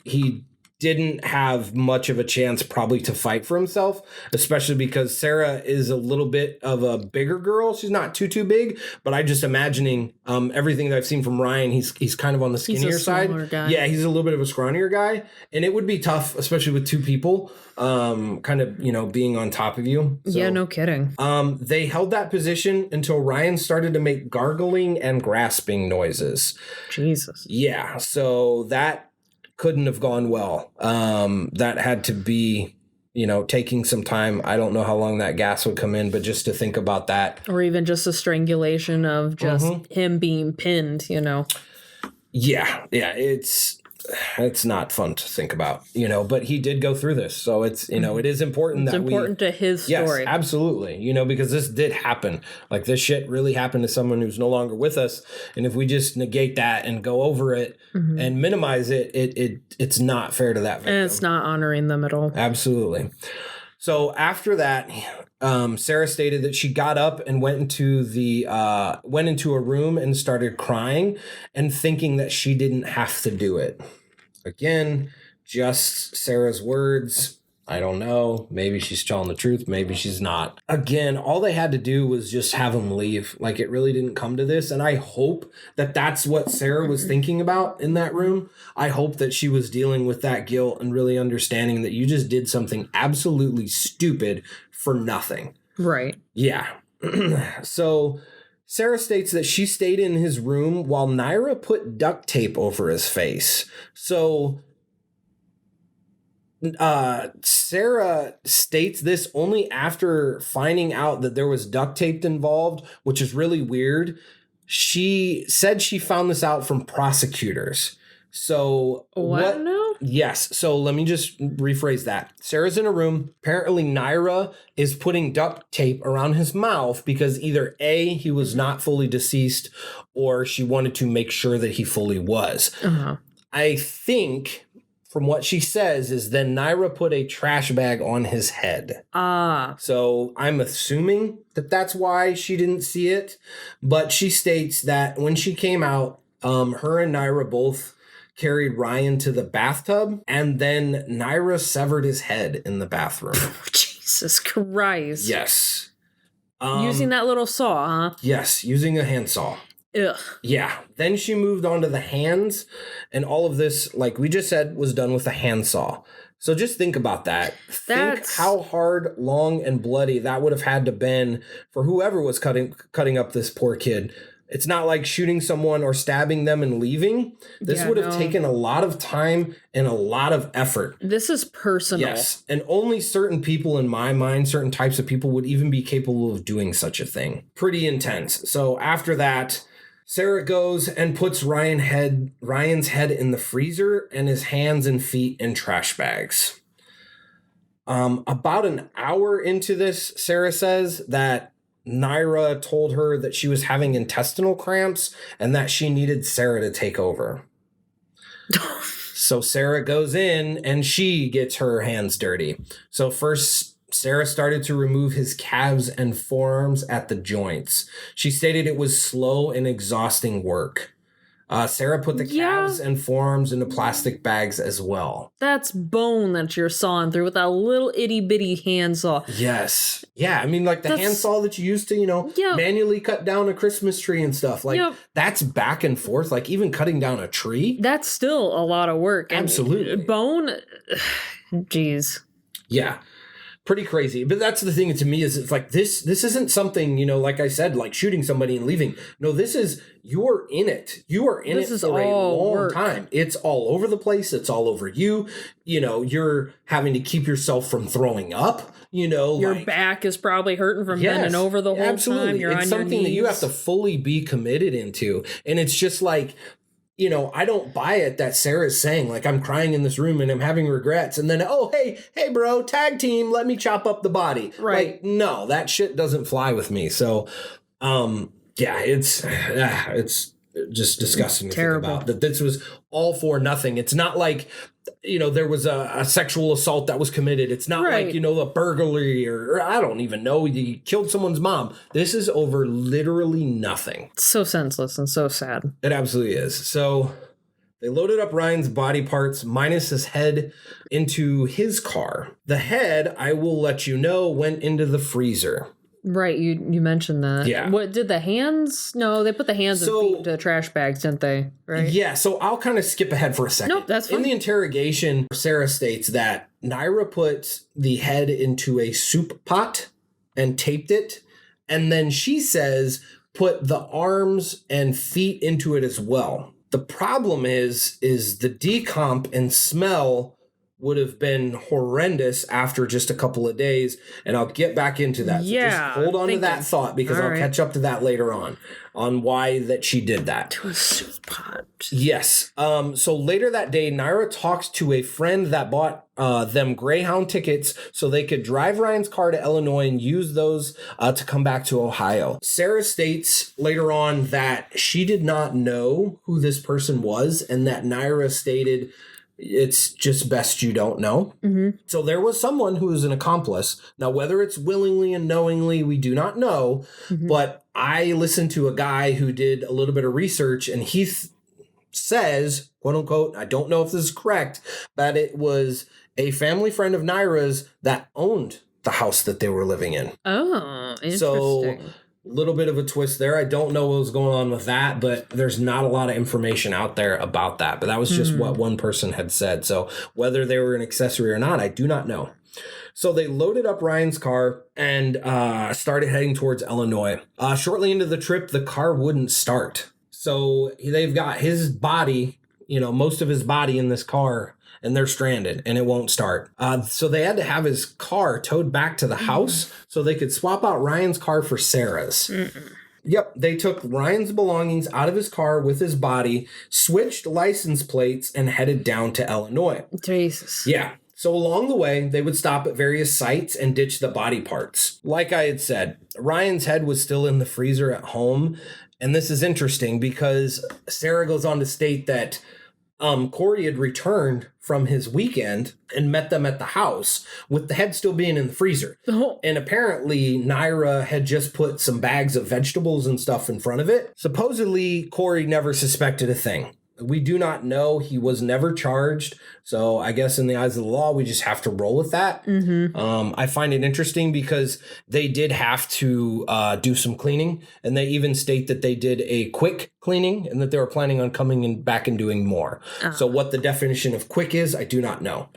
He didn't have much of a chance probably to fight for himself, especially because Sarah is a little bit of a bigger girl. She's not too big, but I just imagining everything that I've seen from Ryan, he's kind of on the skinnier side. Guy. Yeah, he's a little bit of a scrawnier guy, and it would be tough, especially with two people kind of, being on top of you. So, yeah, no kidding. they held that position until Ryan started to make gargling and grasping noises. Jesus. Yeah, so that couldn't have gone well. That had to be, taking some time. I don't know how long that gas would come in, but just to think about that. Or even just a strangulation of just him being pinned, Yeah, it's not fun to think about, but he did go through this. So it's, it is important It's important to his story. Yes, absolutely. Because this did happen. Like this shit really happened to someone who's no longer with us. And if we just negate that and go over it and minimize it, it's not fair to that victim. And it's not honoring them at all. Absolutely. So after that, Sarah stated that she got up and went into a room and started crying and thinking that she didn't have to do it. Again, just Sarah's words. I don't know. Maybe she's telling the truth. Maybe she's not. Again, all they had to do was just have him leave. Like, it really didn't come to this. And I hope that that's what Sarah was thinking about in that room. I hope that she was dealing with that guilt and really understanding that you just did something absolutely stupid for nothing. Right. Yeah. So Sarah states that she stayed in his room while Naira put duct tape over his face. So Sarah states this only after finding out that there was duct tape involved, which is really weird. She said she found this out from prosecutors. So what now? Yes. So let me just rephrase that. Sarah's in a room. Apparently Naira is putting duct tape around his mouth because either A, he was not fully deceased, or she wanted to make sure that he fully was. I think from what she says is then Naira put a trash bag on his head. So I'm assuming that that's why she didn't see it. But she states that when she came out, her and Naira both carried Ryan to the bathtub, and then Naira severed his head in the bathroom. Jesus Christ. Yes. Using that little saw, huh? Yes, using a handsaw. Ugh. Yeah. Then she moved on to the hands, and all of this, like we just said, was done with a handsaw. So just think about that. Think how hard, long, and bloody that would have had to been for whoever was cutting up this poor kid. It's not like shooting someone or stabbing them and leaving. This would have taken a lot of time and a lot of effort. This is personal. Yes. And only certain people, in my mind, certain types of people would even be capable of doing such a thing. Pretty intense. So after that, Sarah goes and puts Ryan's head in the freezer and his hands and feet in trash bags. About an hour into this, Sarah says that Naira told her that she was having intestinal cramps and that she needed Sarah to take over. So Sarah goes in and she gets her hands dirty. So first, Sarah started to remove his calves and forearms at the joints. She stated it was slow and exhausting work. Sarah put the calves and forearms into plastic bags as well. That's bone that you're sawing through with that little itty bitty handsaw. Yes. Yeah. I mean, like the handsaw that you used to, manually cut down a Christmas tree and stuff. Like that's back and forth. Like even cutting down a tree. That's still a lot of work. Absolutely. And bone. Jeez. Yeah. Pretty crazy. But that's the thing to me is it's like this isn't something, like I said, like shooting somebody and leaving. No, this is, you're in it. You are in it for a long time. It's all over the place. It's all over you. You're having to keep yourself from throwing up. Your back is probably hurting from bending over the whole time. You're it's on something your knees. that you have to fully be committed into. And it's just like, I don't buy it that Sarah's saying, like, I'm crying in this room and I'm having regrets. And then, oh, hey, bro, tag team, let me chop up the body. Right. Like, no, that shit doesn't fly with me. So, it's just disgusting to think about that this was all for nothing. It's not like, there was a sexual assault that was committed. It's not like, a burglary or I don't even know, you killed someone's mom. This is over literally nothing. It's so senseless and so sad. It absolutely is. So they loaded up Ryan's body parts minus his head into his car. The head, I will let you know, went into the freezer. Right, you mentioned that. Yeah. What did the hands? No, they put the hands and feet into trash bags, didn't they? Right. Yeah, so I'll kind of skip ahead for a second. Nope, that's fine. In the interrogation, Sarah states that Naira put the head into a soup pot and taped it, and then she says put the arms and feet into it as well. The problem is the decomp and smell would have been horrendous after just a couple of days, and I'll get back into that. So just hold on to that thought because I'll catch up to that later on why that she did that. To a soup pot. Yes. So later that day, Naira talks to a friend that bought them Greyhound tickets so they could drive Ryan's car to Illinois and use those to come back to Ohio. Sarah states later on that she did not know who this person was and that Naira stated it's just best you don't know. Mm-hmm. So there was someone who was an accomplice. Now, whether it's willingly and knowingly, we do not know. Mm-hmm. But I listened to a guy who did a little bit of research, and he says, quote unquote, I don't know if this is correct, that it was a family friend of Naira's that owned the house that they were living in. Oh, interesting. So little bit of a twist there. I don't know what was going on with that, but there's not a lot of information out there about that. But that was just what one person had said. So whether they were an accessory or not, I do not know. So they loaded up Ryan's car and started heading towards Illinois. Shortly into the trip, the car wouldn't start. So they've got his body, most of his body in this car, and they're stranded and it won't start. So they had to have his car towed back to the house so they could swap out Ryan's car for Sarah's. Yep, they took Ryan's belongings out of his car with his body, switched license plates, and headed down to Illinois. Jesus. Yeah. So along the way, they would stop at various sites and ditch the body parts. Like I had said, Ryan's head was still in the freezer at home. And this is interesting because Sarah goes on to state that Corey had returned from his weekend and met them at the house with the head still being in the freezer. Oh. And apparently Naira had just put some bags of vegetables and stuff in front of it. Supposedly Corey never suspected a thing. We do not know. He was never charged. So I guess in the eyes of the law, we just have to roll with that. Mm-hmm. I find it interesting because they did have to do some cleaning. And they even state that they did a quick cleaning and that they were planning on coming back and doing more. So what the definition of quick is, I do not know.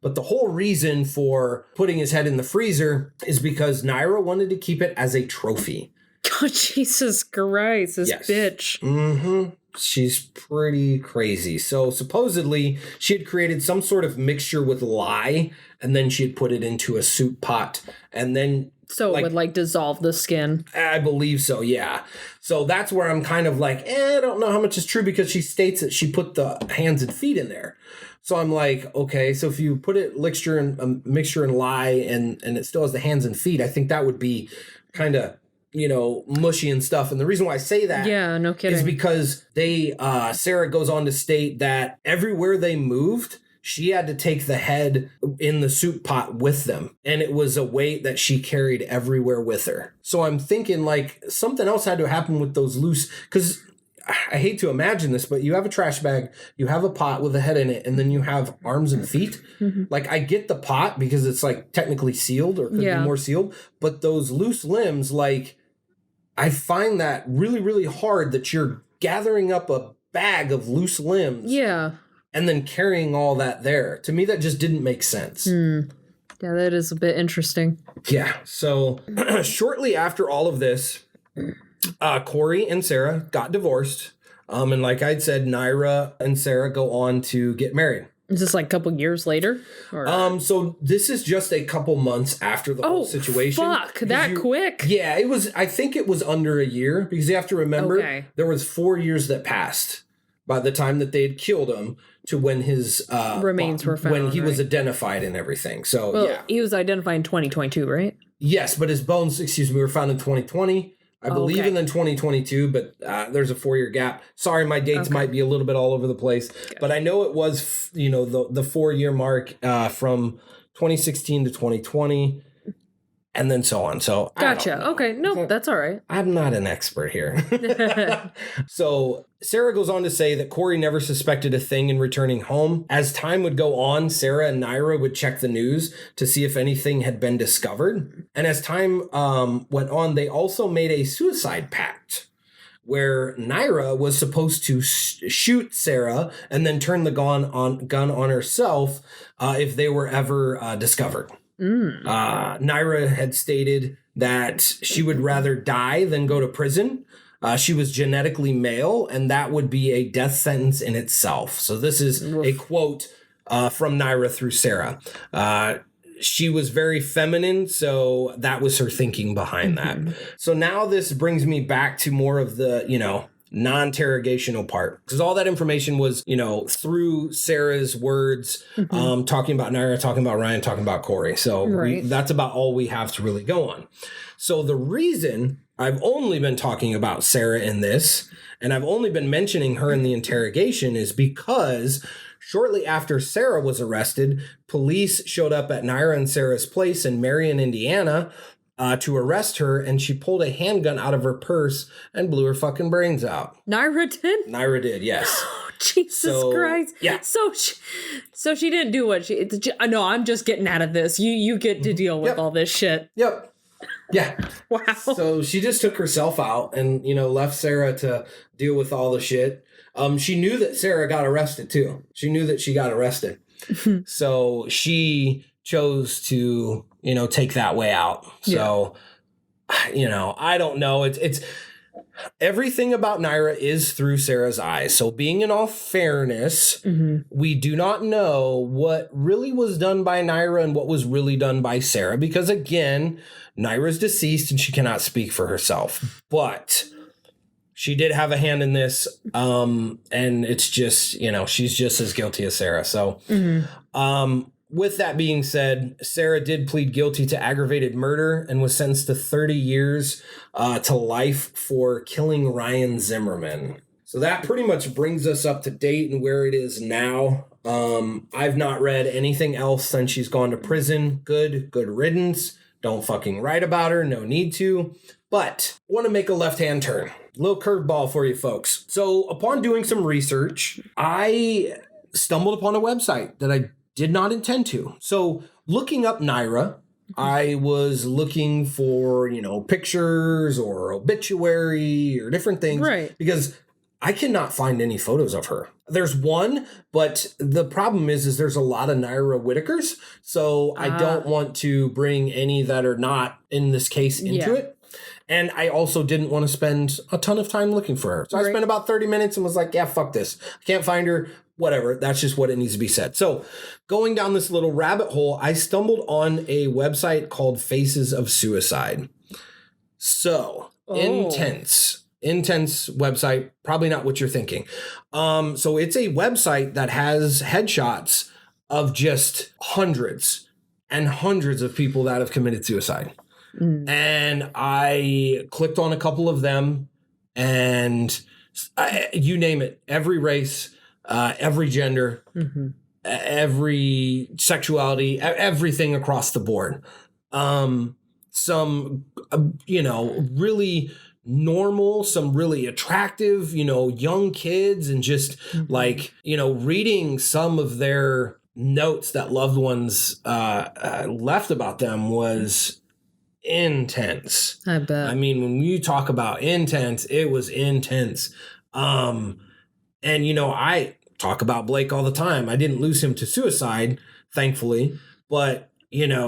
But the whole reason for putting his head in the freezer is because Naira wanted to keep it as a trophy. God, Jesus Christ, this bitch. Mm-hmm. She's pretty crazy. So supposedly she had created some sort of mixture with lye, and then she had put it into a soup pot, and then so it would dissolve the skin. I believe so, yeah. So that's where I'm kind of like, I don't know how much is true, because she states that she put the hands and feet in there. So I'm like, okay, so if you put it mixture in lye and it still has the hands and feet, I think that would be kind of, mushy and stuff. And the reason why I say that no kidding. is because Sarah goes on to state that everywhere they moved, she had to take the head in the soup pot with them. And it was a weight that she carried everywhere with her. So I'm thinking something else had to happen with those loose, because I hate to imagine this, but you have a trash bag, you have a pot with a head in it, and then you have arms and feet. Mm-hmm. I get the pot because it's technically sealed, or could be more sealed, but those loose limbs, I find that really, really hard, that you're gathering up a bag of loose limbs. Yeah. And then carrying all that there. To me, that just didn't make sense. Yeah, that is a bit interesting. Yeah. So shortly after all of this, Corey and Sarah got divorced. And like I'd said, Naira and Sarah go on to get married. Is this a couple years later? Or? So this is just a couple months after the whole situation. Fuck, that quick? Yeah, it was. I think it was under a year, because you have to remember there was 4 years that passed by the time that they had killed him to when his remains were found, when he was identified and everything. So he was identified in 2022, right? Yes, but his bones, were found in 2020. I believe in 2022, but there's a 4-year gap. Sorry, my dates might be a little bit all over the place, but I know it was, the 4-year mark from 2016 to 2020, and then so on. So gotcha. Okay, no, that's all right. I'm not an expert here. So Sarah goes on to say that Corey never suspected a thing in returning home. As time would go on, Sarah and Naira would check the news to see if anything had been discovered. And as time went on, they also made a suicide pact where Naira was supposed to shoot Sarah and then turn the gun on herself if they were ever discovered. Naira had stated that she would rather die than go to prison. She was genetically male, and that would be a death sentence in itself. So this is a quote from Naira through Sarah. She was very feminine, so that was her thinking behind that. So now this brings me back to more of the, non-interrogational part, because all that information was, through Sarah's words, talking about Naira, talking about Ryan, talking about Corey. So that's about all we have to really go on. So the reason I've only been talking about Sarah in this, and I've only been mentioning her in the interrogation, is because shortly after Sarah was arrested, police showed up at Naira and Sarah's place in Marion, Indiana, to arrest her, and she pulled a handgun out of her purse and blew her fucking brains out. Naira did? Naira did, yes. Jesus Christ. Yeah. So she didn't do what she... No, I'm just getting out of this. You get to deal with all this shit. Yep. Yeah. Wow. So she just took herself out and, left Sarah to deal with all the shit. She knew that Sarah got arrested, too. She knew that she got arrested. So she chose to... take that way out. So, I don't know. It's everything about Naira is through Sarah's eyes. So being in all fairness, we do not know what really was done by Naira and what was really done by Sarah, because again, Naira's deceased and she cannot speak for herself, but she did have a hand in this. And it's just, she's just as guilty as Sarah. So, with that being said, Sarah did plead guilty to aggravated murder and was sentenced to 30 years to life for killing Ryan Zimmerman. So that pretty much brings us up to date and where it is now. I've not read anything else since she's gone to prison. Good riddance. Don't fucking write about her. No need to. But I want to make a left-hand turn. Little curveball for you folks. So upon doing some research, I stumbled upon a website that I did not intend to. So looking up Naira, I was looking for, pictures or obituary or different things. Right. Because I cannot find any photos of her. There's one, but the problem is there's a lot of Naira Whitakers. So I don't want to bring any that are not in this case into it. And I also didn't want to spend a ton of time looking for her. So I spent about 30 minutes and was like, yeah, fuck this. I can't find her. Whatever. That's just what it needs to be said. So going down this little rabbit hole, I stumbled on a website called Faces of Suicide. So intense website. Probably not what you're thinking. So it's a website that has headshots of just hundreds and hundreds of people that have committed suicide. And I clicked on a couple of them, and you name it, every race, every gender, every sexuality, everything across the board. Some, really normal, some really attractive, young kids, and just like, reading some of their notes that loved ones left about them was intense. I bet. I mean, when you talk about intense, it was intense. And, I talk about Blake all the time. I didn't lose him to suicide, thankfully, but,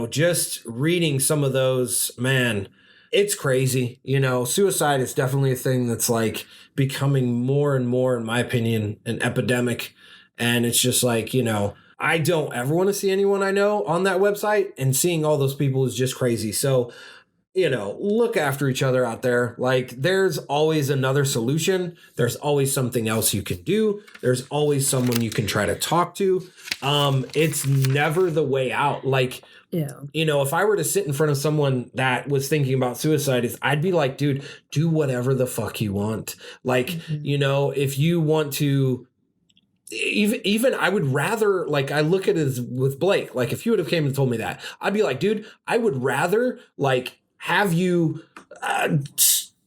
just reading some of those, man, it's crazy. Suicide is definitely a thing that's like becoming more and more, in my opinion, an epidemic. And it's just like, I don't ever want to see anyone I know on that website, and seeing all those people is just crazy. So, look after each other out there. Like, there's always another solution. There's always something else you can do. There's always someone you can try to talk to. It's never the way out. Like, if I were to sit in front of someone that was thinking about suicide, I'd be like, dude, do whatever the fuck you want. Like, if you want to, even I would rather, like, I look at it as with Blake, like, if you would have came and told me that, I'd be like, dude, I would rather like have you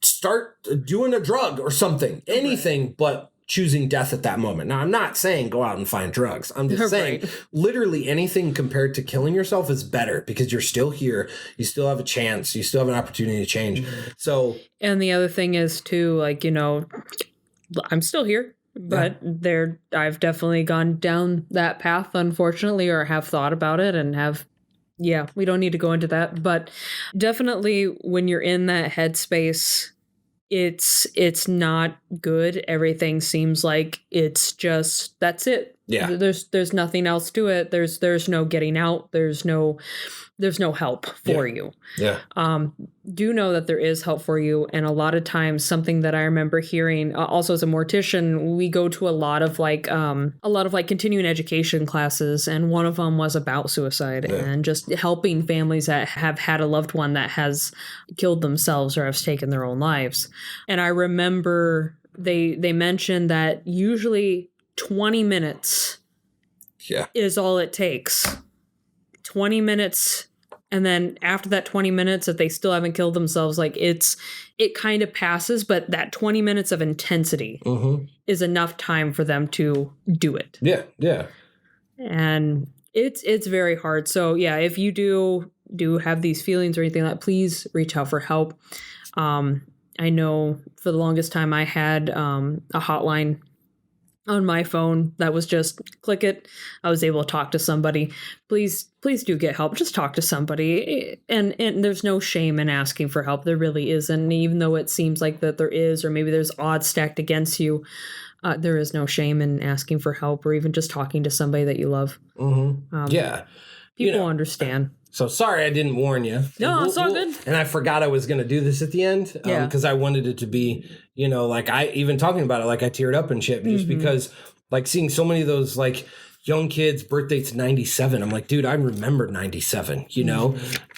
start doing a drug or something, anything but choosing death at that moment. Now, I'm not saying go out and find drugs. I'm just saying literally anything compared to killing yourself is better, because you're still here. You still have a chance. You still have an opportunity to change. So, and the other thing is too, like, I'm still here. But I've definitely gone down that path, unfortunately, or have thought about it and have, we don't need to go into that. But definitely when you're in that headspace, it's not good. Everything seems like it's just, that's it. Yeah. There's nothing else to it. There's no getting out. There's no help for you. Yeah. Do know that there is help for you. And a lot of times, something that I remember hearing also as a mortician, we go to a lot of continuing education classes. And one of them was about suicide and just helping families that have had a loved one that has killed themselves or has taken their own lives. And I remember they mentioned that usually 20 minutes is all it takes. 20 minutes. And then after that 20 minutes, if they still haven't killed themselves, like it kind of passes. But that 20 minutes of intensity is enough time for them to do it. Yeah. Yeah. And it's very hard. So if you do have these feelings or anything like that, please reach out for help. I know for the longest time I had a hotline on my phone that was just click it. I was able to talk to somebody. Please do get help. Just talk to somebody. And there's no shame in asking for help. There really isn't. And even though it seems like that there is, or maybe there's odds stacked against you, there is no shame in asking for help or even just talking to somebody that you love. People understand. So sorry I didn't warn you. No, it's all good. And I forgot I was going to do this at the end because I wanted it to be, like I even talking about it, like I teared up and shit just because like seeing so many of those like young kids, birthdays 97. I'm like, dude, I remember 97,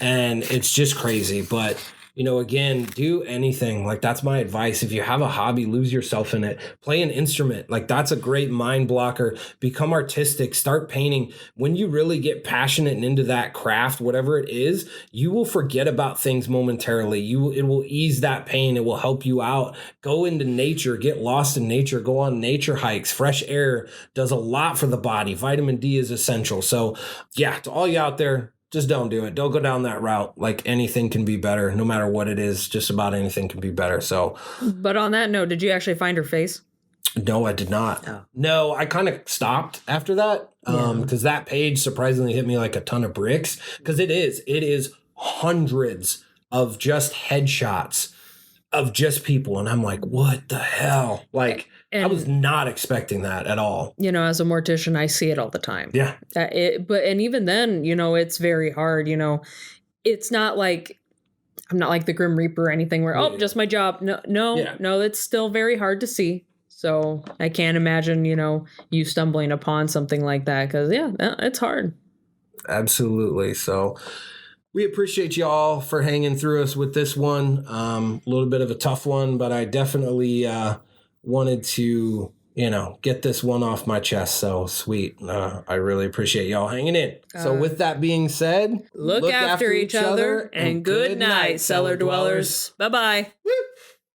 and it's just crazy. But again, do anything. Like, that's my advice. If you have a hobby, lose yourself in it. Play an instrument. Like, that's a great mind blocker. Become artistic. Start painting. When you really get passionate and into that craft, whatever it is, you will forget about things momentarily. It will ease that pain. It will help you out. Go into nature. Get lost in nature. Go on nature hikes. Fresh air does a lot for the body. Vitamin D is essential. So, to all you out there, just don't do it. Don't go down that route. Like, anything can be better. No matter what it is, just about anything can be better. So, but on that note, did you actually find her face? No, I did not. Oh. No, I kind of stopped after that because that page surprisingly hit me like a ton of bricks, because it is hundreds of just headshots of just people. And I'm like, what the hell? Like, I And- was not expecting that at all. You know, as a mortician, I see it all the time. Yeah. And even then, you know, it's very hard, you know, it's not like, I'm not like the Grim Reaper or anything where, oh, just my job. No, it's still very hard to see. So I can't imagine, you know, you stumbling upon something like that because, it's hard. Absolutely. So we appreciate y'all for hanging through us with this one. A little bit of a tough one, but I definitely wanted to, you know, get this one off my chest. So sweet. I really appreciate y'all hanging in. So with that being said, Look after each other and good night, cellar dwellers. Bye-bye. Woo!